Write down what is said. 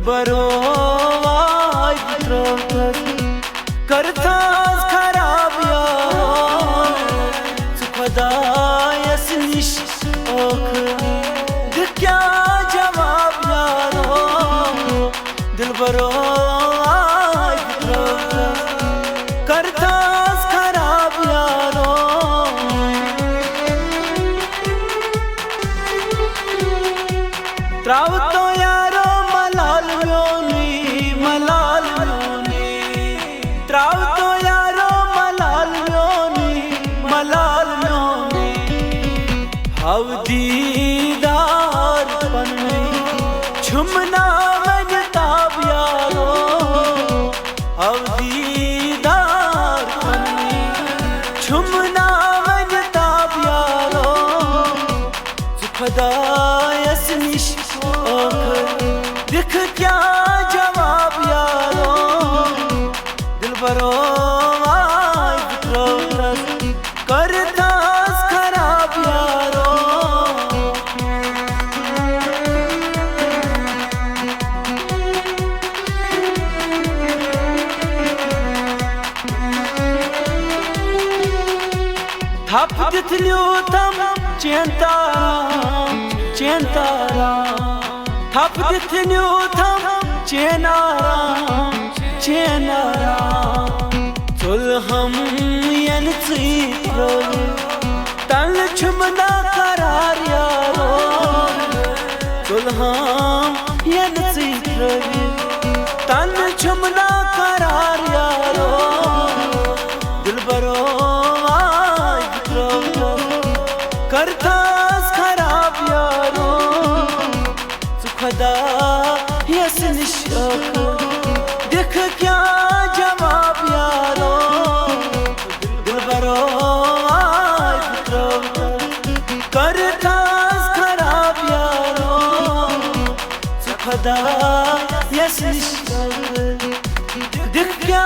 दिलबरो वाय पुत्रवत करतास खराब यार खुदायस निश ओख क्या जवाब यारो दिलबरो वाय पुत्रवत करतास खराब यारो त्रावतो यारो मलाल म्योनी त्रावतो यारो मलाल म्योनी हाव दीदार पन्ने छुमना मजताब यारो हाव दीदार पन्ने छुमना मजताब यारो खुदायस निश दिख क्या जवाब यारो दिलबरो वाय पुत्रवत करतास खराब यारो थाप दिथल्यो तम चेंतारा थाप दिथल्यो तम चेनारा चुल हम यन चित्रो तल छुमना करार यारो चुल हम यन चित्रो तल छुमना करार यारो दिलबरो वाय पुत्रवत करतास खराब यारो खुदायस निश दिख क्या जवाब यारो दिलबरो वाय पुत्रवत करतास खराब यारो खुदायस निश दिख क्या